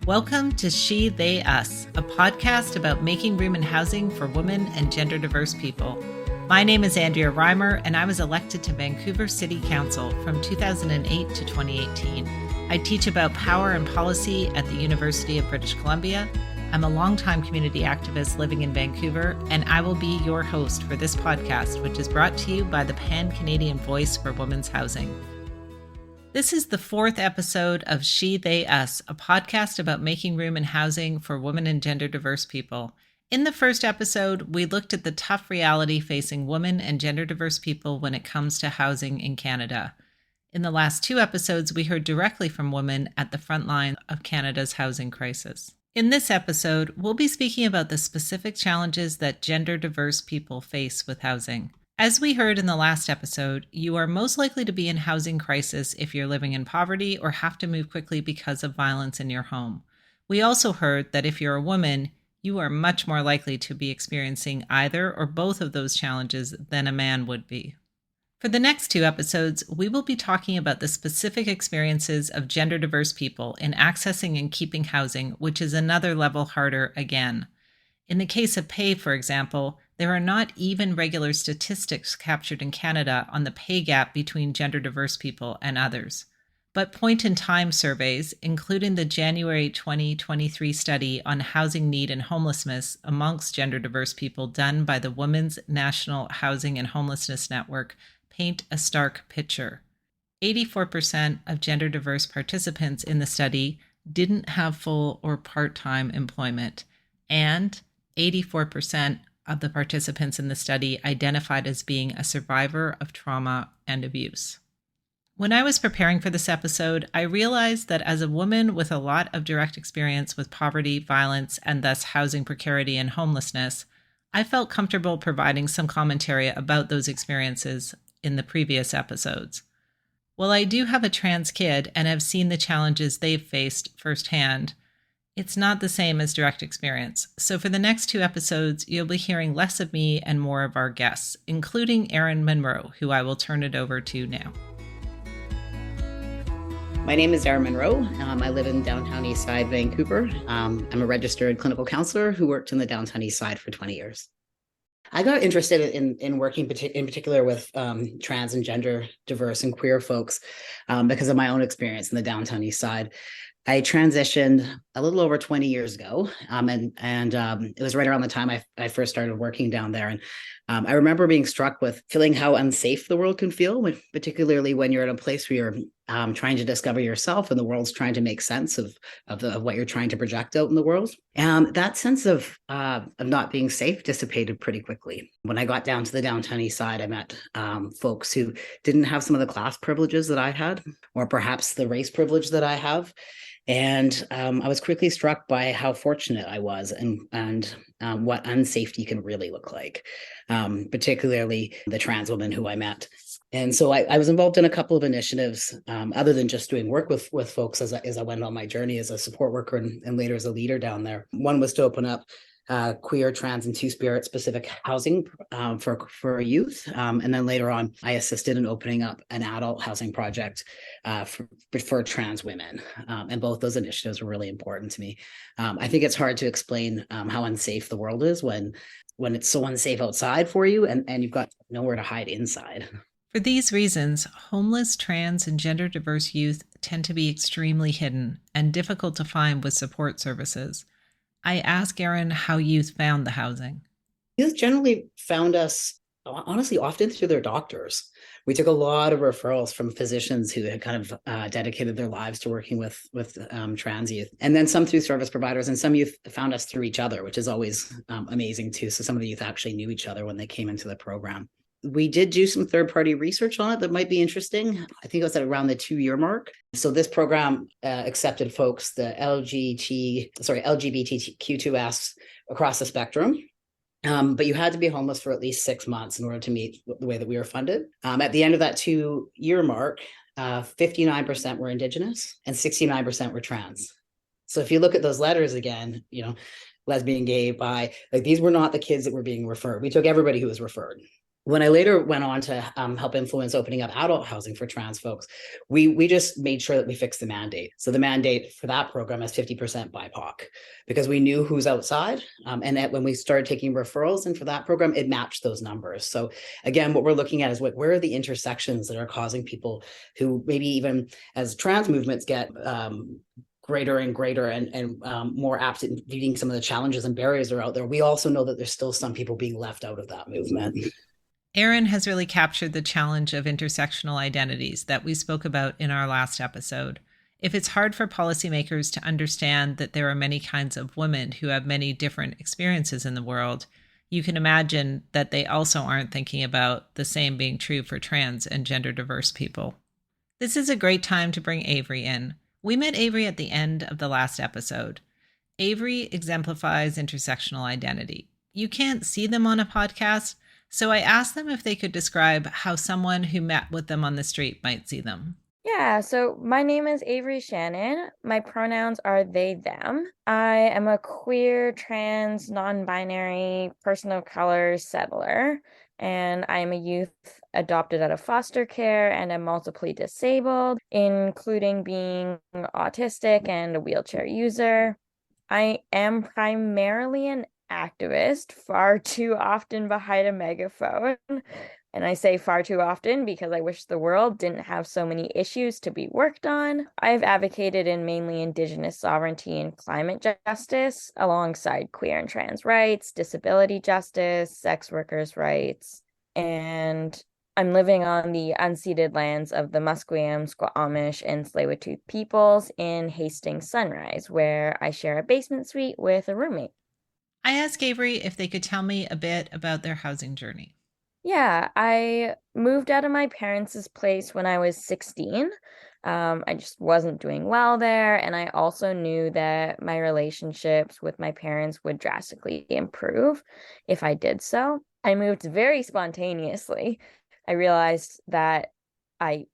Welcome to She, They, Us, a podcast about making room in housing for women and gender diverse people. My name is Andrea Reimer, and I was elected to Vancouver City Council from 2008 to 2018. I teach about power and policy at the University of British Columbia. I'm a longtime community activist living in Vancouver, and I will be your host for this podcast, which is brought to you by the Pan-Canadian Voice for Women's Housing. This is the fourth episode of She, They, Us, a podcast about making room in housing for women and gender diverse people. In the first episode, we looked at the tough reality facing women and gender diverse people when it comes to housing in Canada. In the last two episodes, we heard directly from women at the front line of Canada's housing crisis. In this episode, we'll be speaking about the specific challenges that gender diverse people face with housing. As we heard in the last episode, you are most likely to be in housing crisis if you're living in poverty or have to move quickly because of violence in your home. We also heard that if you're a woman, you are much more likely to be experiencing either or both of those challenges than a man would be. For the next two episodes, we will be talking about the specific experiences of gender diverse people in accessing and keeping housing, which is another level harder again. In the case of pay, for example, there are not even regular statistics captured in Canada on the pay gap between gender diverse people and others. But point-in-time surveys, including the January 2023 study on housing need and homelessness amongst gender diverse people done by the Women's National Housing and Homelessness Network, paint a stark picture. 84% of gender diverse participants in the study didn't have full or part-time employment, and 84% of the participants in the study identified as being a survivor of trauma and abuse. When I was preparing for this episode, I realized that as a woman with a lot of direct experience with poverty, violence, and thus housing precarity and homelessness, I felt comfortable providing some commentary about those experiences in the previous episodes. While I do have a trans kid and have seen the challenges they've faced firsthand, it's not the same as direct experience. So for the next two episodes, you'll be hearing less of me and more of our guests, including Aaron Munro, who I will turn it over to now. My name is Aaron Munro. I live in downtown Eastside, Vancouver. I'm a registered clinical counselor who worked in the downtown Eastside for 20 years. I got interested in working in particular with trans and gender diverse and queer folks because of my own experience in the downtown Eastside. I transitioned a little over 20 years ago, and it was right around the time I first started working down there. And I remember being struck with feeling how unsafe the world can feel, particularly when you're in a place where you're trying to discover yourself and the world's trying to make sense of what you're trying to project out in the world. And that sense of not being safe dissipated pretty quickly. When I got down to the downtown East Side, I met folks who didn't have some of the class privileges that I had, or perhaps the race privilege that I have. And I was quickly struck by how fortunate I was and what unsafety can really look like, particularly the trans woman who I met. And so I was involved in a couple of initiatives, other than just doing work with folks as I went on my journey as a support worker and later as a leader down there. One was to open up queer, trans, and two-spirit specific housing for youth. And then later on, I assisted in opening up an adult housing project for trans women. And both those initiatives were really important to me. I think it's hard to explain how unsafe the world is when it's so unsafe outside for you and you've got nowhere to hide inside. For these reasons, homeless, trans, and gender diverse youth tend to be extremely hidden and difficult to find with support services. I asked Aaron how youth found the housing. Youth generally found us, honestly, often through their doctors. We took a lot of referrals from physicians who had kind of dedicated their lives to working with trans youth. And then some through service providers, and some youth found us through each other, which is always amazing too. So some of the youth actually knew each other when they came into the program. We did do some third-party research on it that might be interesting. I think it was at around the 2-year mark. So this program accepted folks, the LGBTQ2S across the spectrum. But you had to be homeless for at least 6 months in order to meet the way that we were funded. At the end of that 2-year mark, 59% were Indigenous and 69% were trans. So if you look at those letters again, lesbian, gay, bi, like these were not the kids that were being referred. We took everybody who was referred. When I later went on to help influence opening up adult housing for trans folks, we just made sure that we fixed the mandate. So the mandate for that program is 50% BIPOC, because we knew who's outside, and that when we started taking referrals and for that program, it matched those numbers. So again, what we're looking at is where are the intersections that are causing people who maybe even as trans movements get greater and greater and more apt at meeting some of the challenges and barriers that are out there. We also know that there's still some people being left out of that movement. Aaron has really captured the challenge of intersectional identities that we spoke about in our last episode. If it's hard for policymakers to understand that there are many kinds of women who have many different experiences in the world, you can imagine that they also aren't thinking about the same being true for trans and gender diverse people. This is a great time to bring Avery in. We met Avery at the end of the last episode. Avery exemplifies intersectional identity. You can't see them on a podcast, so I asked them if they could describe how someone who met with them on the street might see them. Yeah, so my name is Avery Shannon. My pronouns are they, them. I am a queer, trans, non-binary, person of color settler, and I am a youth adopted out of foster care and am multiply disabled, including being autistic and a wheelchair user. I am primarily an activist, far too often behind a megaphone. And I say far too often because I wish the world didn't have so many issues to be worked on. I've advocated in mainly Indigenous sovereignty and climate justice, alongside queer and trans rights, disability justice, sex workers' rights. And I'm living on the unceded lands of the Musqueam, Squamish, and Tsleil-Waututh peoples in Hastings Sunrise, where I share a basement suite with a roommate. I asked Avery if they could tell me a bit about their housing journey. Yeah, I moved out of my parents' place when I was 16. I just wasn't doing well there, and I also knew that my relationships with my parents would drastically improve if I did so. I moved very spontaneously. I realized that I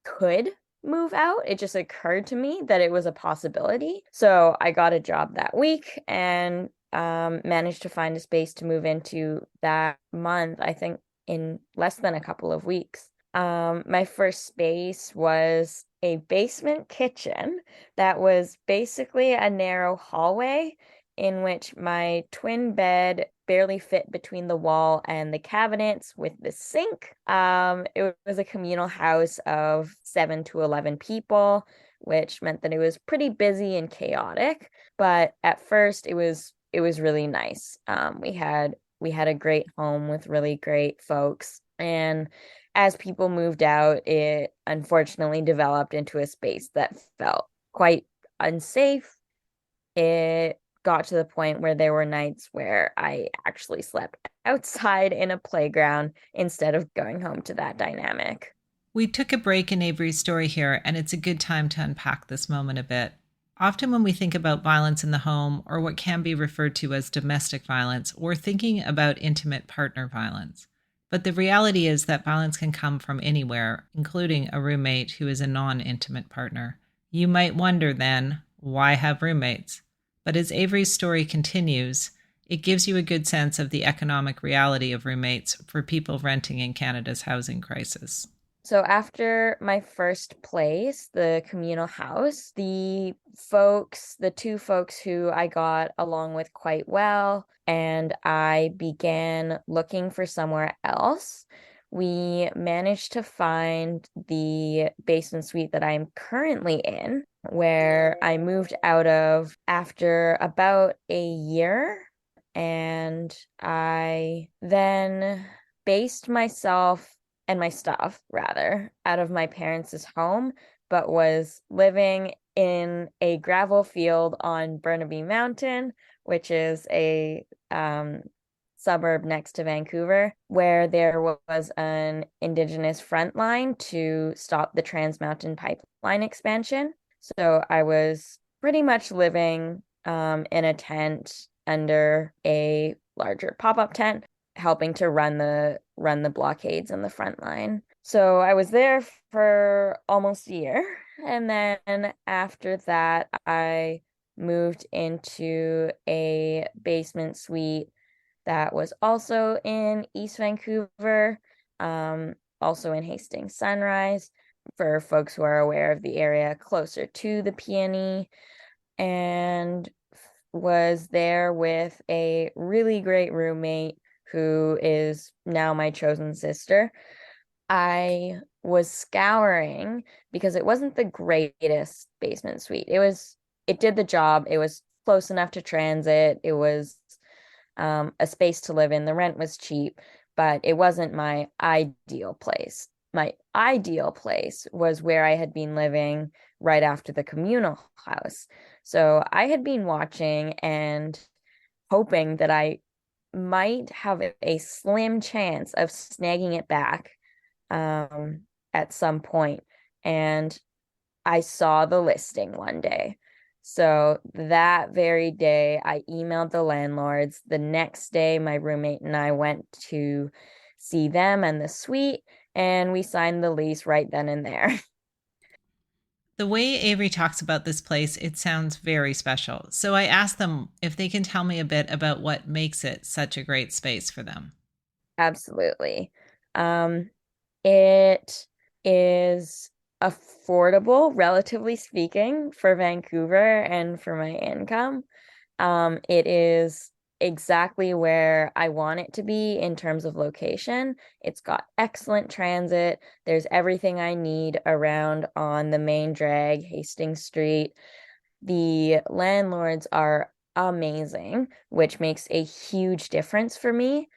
could move out. It just occurred to me that it was a possibility. So I got a job that week and managed to find a space to move into that month, I think in less than a couple of weeks. My first space was a basement kitchen that was basically a narrow hallway in which my twin bed barely fit between the wall and the cabinets with the sink. It was a communal house of 7 to 11 people, which meant that it was pretty busy and chaotic. But at first, it was really nice. We had a great home with really great folks, and as people moved out, it unfortunately developed into a space that felt quite unsafe. It got to the point where there were nights where I actually slept outside in a playground instead of going home to that dynamic. We took a break in Avery's story here, and it's a good time to unpack this moment a bit. Often, when we think about violence in the home or what can be referred to as domestic violence, we're thinking about intimate partner violence. But the reality is that violence can come from anywhere, including a roommate who is a non intimate partner. You might wonder then, why have roommates? But as Avery's story continues, it gives you a good sense of the economic reality of roommates for people renting in Canada's housing crisis. So after my first place, the communal house, the two folks who I got along with quite well, and I began looking for somewhere else. We managed to find the basement suite that I'm currently in, where I moved out of after about a year, and I then based myself and my stuff rather out of my parents' home, but was living in a gravel field on Burnaby Mountain, which is a suburb next to Vancouver, where there was an Indigenous front line to stop the Trans Mountain Pipeline expansion. So I was pretty much living in a tent under a larger pop-up tent, helping to run the blockades on the front line. So I was there for almost a year. And then after that, I moved into a basement suite that was also in East Vancouver, also in Hastings Sunrise, for folks who are aware of the area closer to the PNE, and was there with a really great roommate who is now my chosen sister. I was scouring because it wasn't the greatest basement suite. It did the job. It was close enough to transit. It was a space to live in. The rent was cheap, but it wasn't my ideal place. My ideal place was where I had been living right after the communal house. So I had been watching and hoping that I might have a slim chance of snagging it back at some point. And I saw the listing one day. So that very day, I emailed the landlords. The next day, my roommate and I went to see them and the suite, and we signed the lease right then and there. The way Avery talks about this place, it sounds very special. So I asked them if they can tell me a bit about what makes it such a great space for them. Absolutely. It is affordable, relatively speaking, for Vancouver and for my income. It is exactly where I want it to be in terms of location. It's got excellent transit. There's everything I need around on the main drag, Hastings Street. The landlords are amazing, which makes a huge difference for me.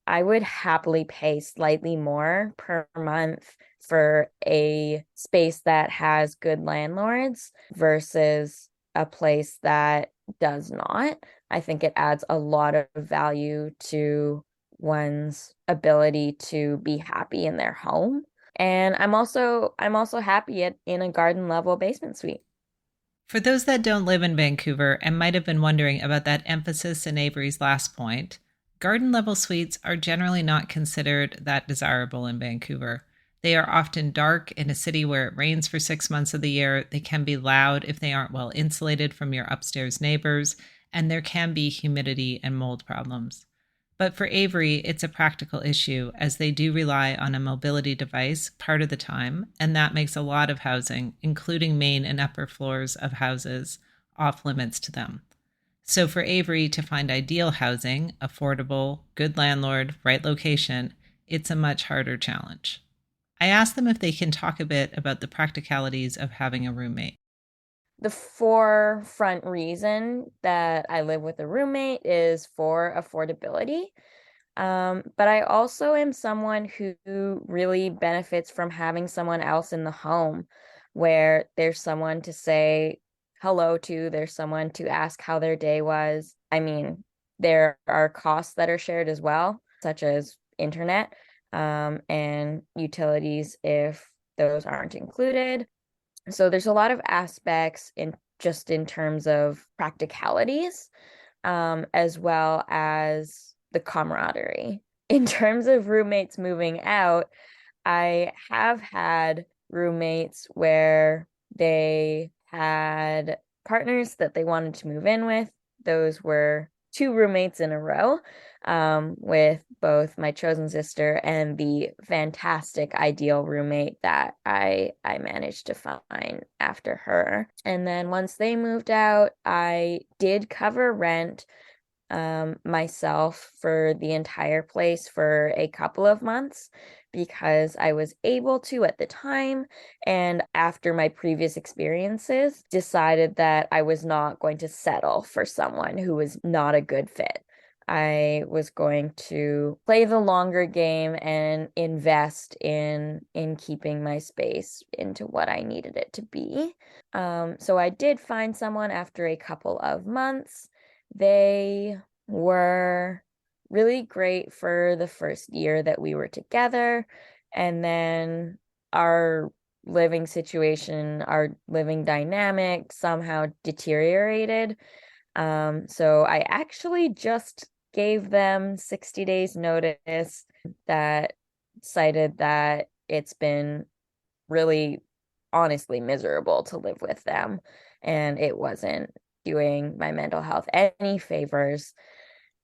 I would happily pay slightly more per month for a space that has good landlords versus a place that does not. I think it adds a lot of value to one's ability to be happy in their home. And I'm also happy in a garden level basement suite. For those that don't live in Vancouver and might have been wondering about that emphasis in Avery's last point, garden level suites are generally not considered that desirable in Vancouver. They are often dark in a city where it rains for 6 months of the year. They can be loud if they aren't well insulated from your upstairs neighbors, and there can be humidity and mold problems. But for Avery, it's a practical issue as they do rely on a mobility device part of the time, and that makes a lot of housing, including main and upper floors of houses, off limits to them. So for Avery to find ideal housing, affordable, good landlord, right location, it's a much harder challenge. I asked them if they can talk a bit about the practicalities of having a roommate. The forefront reason that I live with a roommate is for affordability. But I also am someone who really benefits from having someone else in the home where there's someone to say hello to, there's someone to ask how their day was. I mean, there are costs that are shared as well, such as internet, and utilities if those aren't included. So there's a lot of aspects in terms of practicalities, as well as the camaraderie. In terms of roommates moving out, I have had roommates where they had partners that they wanted to move in with. Those were two roommates in a row, with both my chosen sister and the fantastic ideal roommate that I managed to find after her. And then once they moved out, I did cover rent myself for the entire place for a couple of months because I was able to at the time. And after my previous experiences, decided that I was not going to settle for someone who was not a good fit. I was going to play the longer game and invest in keeping my space into what I needed it to be. So I did find someone after a couple of months. They were really great for the first year that we were together. And then our living situation, our living dynamic somehow deteriorated. So I actually just gave them 60 days notice that cited that it's been really honestly miserable to live with them, and it wasn't doing my mental health any favors.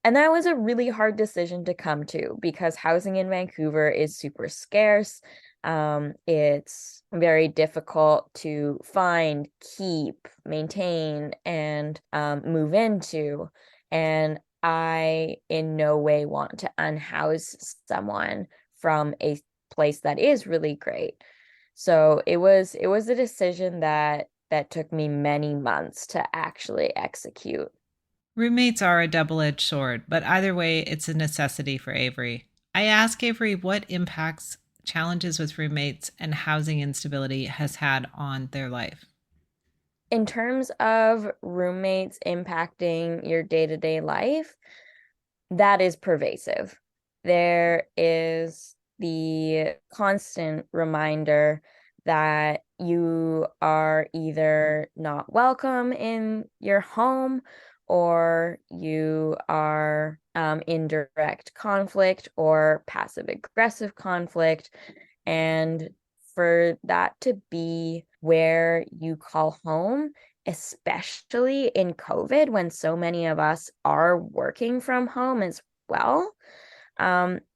And that was a really hard decision to come to because housing in Vancouver is super scarce. It's very difficult to find, keep, maintain, and move into. And I in no way want to unhouse someone from a place that is really great. So it was a decision that took me many months to actually execute. Roommates are a double edged sword, but either way, it's a necessity for Avery. I ask Avery what impacts challenges with roommates and housing instability has had on their life. In terms of roommates impacting your day-to-day life, that is pervasive. There is the constant reminder that you are either not welcome in your home or you are in direct conflict or passive aggressive conflict. And for that to be where you call home, especially in COVID, when so many of us are working from home as well,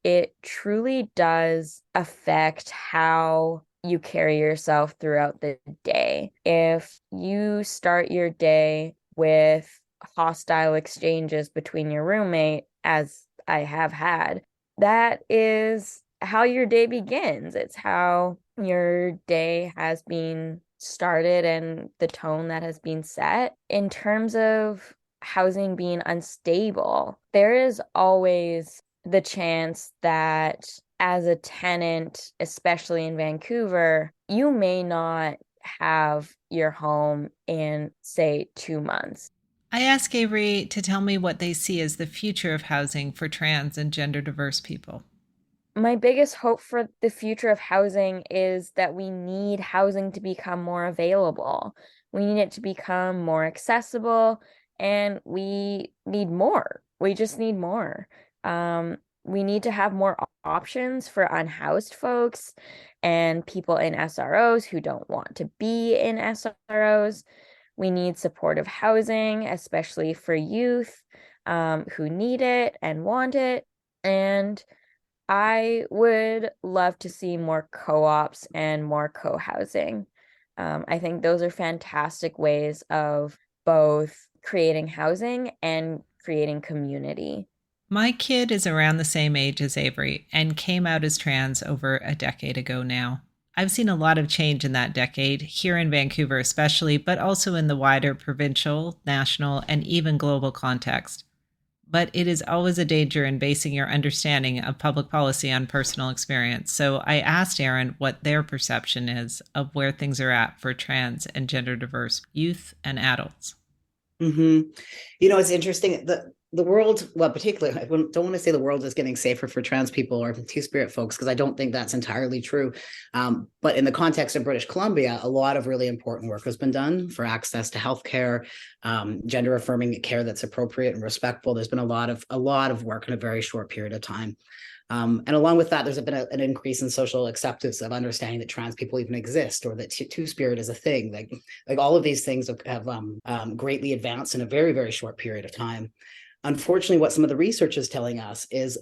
it truly does affect how you carry yourself throughout the day. If you start your day with hostile exchanges between your roommate, as I have had, that is how your day begins. It's how your day has been started and the tone that has been set. In terms of housing being unstable, there is always the chance that as a tenant, especially in Vancouver, you may not have your home in, say, 2 months. I ask Avery to tell me what they see as the future of housing for trans and gender diverse people. My biggest hope for the future of housing is that we need housing to become more available. We need it to become more accessible, and we need more. We just need more. We need to have more options for unhoused folks and people in SROs who don't want to be in SROs. We need supportive housing, especially for youth who need it and want it. And I would love to see more co-ops and more co-housing. I think those are fantastic ways of both creating housing and creating community. My kid is around the same age as Avery and came out as trans over a decade ago now. I've seen a lot of change in that decade, here in Vancouver especially, but also in the wider provincial, national, and even global context. But it is always a danger in basing your understanding of public policy on personal experience. So I asked Aaron what their perception is of where things are at for trans and gender diverse youth and adults. Mm-hmm. It's interesting. The world, well, particularly, I don't want to say the world is getting safer for trans people or two-spirit folks, because I don't think that's entirely true. But in the context of British Columbia, a lot of really important work has been done for access to healthcare, gender-affirming care that's appropriate and respectful. There's been a lot of work in a very short period of time. And along with that, there's been an increase in social acceptance of understanding that trans people even exist, or that two-spirit is a thing. Like all of these things have greatly advanced in a very, very short period of time. Unfortunately, what some of the research is telling us is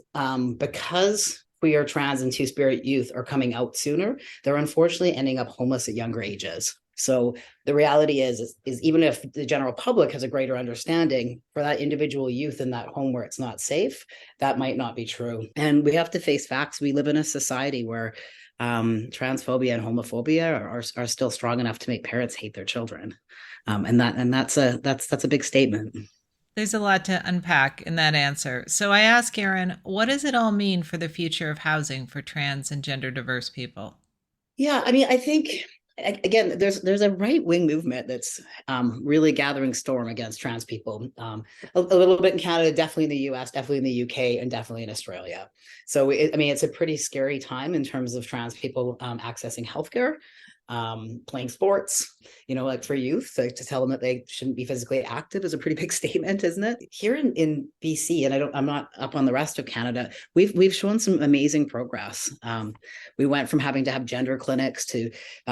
because queer, trans, and two-spirit youth are coming out sooner, they're unfortunately ending up homeless at younger ages. So the reality is even if the general public has a greater understanding, for that individual youth in that home where it's not safe, that might not be true. And we have to face facts. We live in a society where transphobia and homophobia are still strong enough to make parents hate their children, and that's a big statement. There's a lot to unpack in that answer. So I ask Aaron, what does it all mean for the future of housing for trans and gender diverse people? Yeah, I mean, I think again, there's a right-wing movement that's really gathering storm against trans people. A little bit in Canada, definitely in the US, definitely in the UK, and definitely in Australia. So it's a pretty scary time in terms of trans people accessing healthcare, playing sports, like for youth, to tell them that they shouldn't be physically active is a pretty big statement, isn't it? Here in BC, and I'm not up on the rest of Canada, we've shown some amazing progress. We went from having to have gender clinics to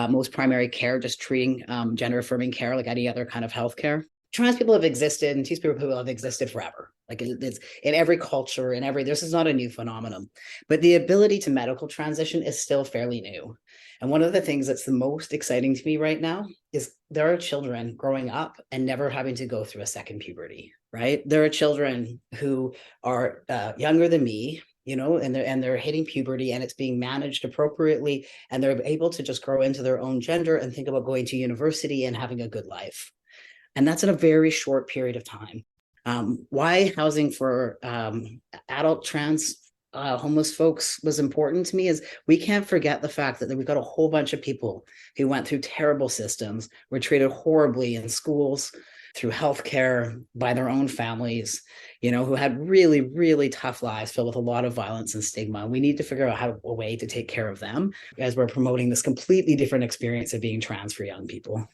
most primary care, just treating gender affirming care like any other kind of healthcare. Trans people have existed and two-spirit people have existed forever. Like it's in every culture, this is not a new phenomenon, but the ability to medical transition is still fairly new. And one of the things that's the most exciting to me right now is there are children growing up and never having to go through a second puberty, right? There are children who are younger than me, and they're hitting puberty, and it's being managed appropriately, and they're able to just grow into their own gender and think about going to university and having a good life. And that's in a very short period of time. Why housing for adult trans homeless folks was important to me is we can't forget the fact that we've got a whole bunch of people who went through terrible systems, were treated horribly in schools, through healthcare, by their own families, who had really, really tough lives filled with a lot of violence and stigma. We need to figure out a way to take care of them as we're promoting this completely different experience of being trans for young people.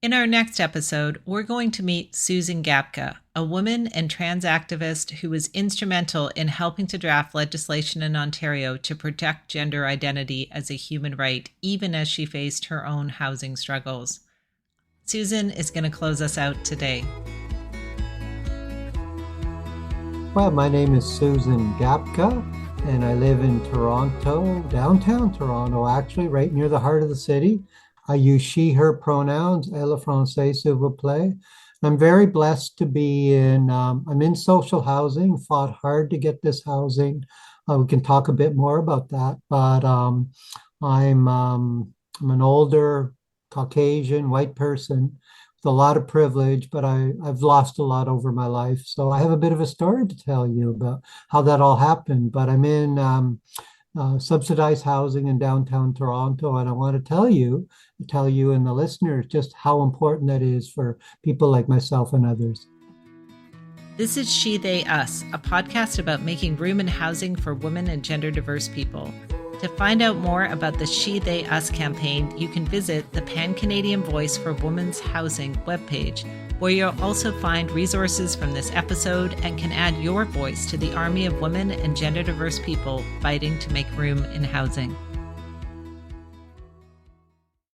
In our next episode, we're going to meet Susan Gapka, a woman and trans activist who was instrumental in helping to draft legislation in Ontario to protect gender identity as a human right, even as she faced her own housing struggles. Susan is going to close us out today. Well, my name is Susan Gapka, and I live in Toronto, downtown Toronto, actually, right near the heart of the city. I use she, her pronouns, elle français, s'il vous plaît. I'm very blessed to be I'm in social housing, fought hard to get this housing. We can talk a bit more about that, but I'm an older Caucasian white person with a lot of privilege, but I've lost a lot over my life. So I have a bit of a story to tell you about how that all happened, but I'm in subsidized housing in downtown Toronto, and I want to tell you and the listeners just how important that is for people like myself and others. This is She, They, Us, a podcast about making room in housing for women and gender diverse people. To find out more about the She, They, Us campaign, you can visit the Pan-Canadian Voice for Women's Housing webpage, where you'll also find resources from this episode and can add your voice to the army of women and gender diverse people fighting to make room in housing.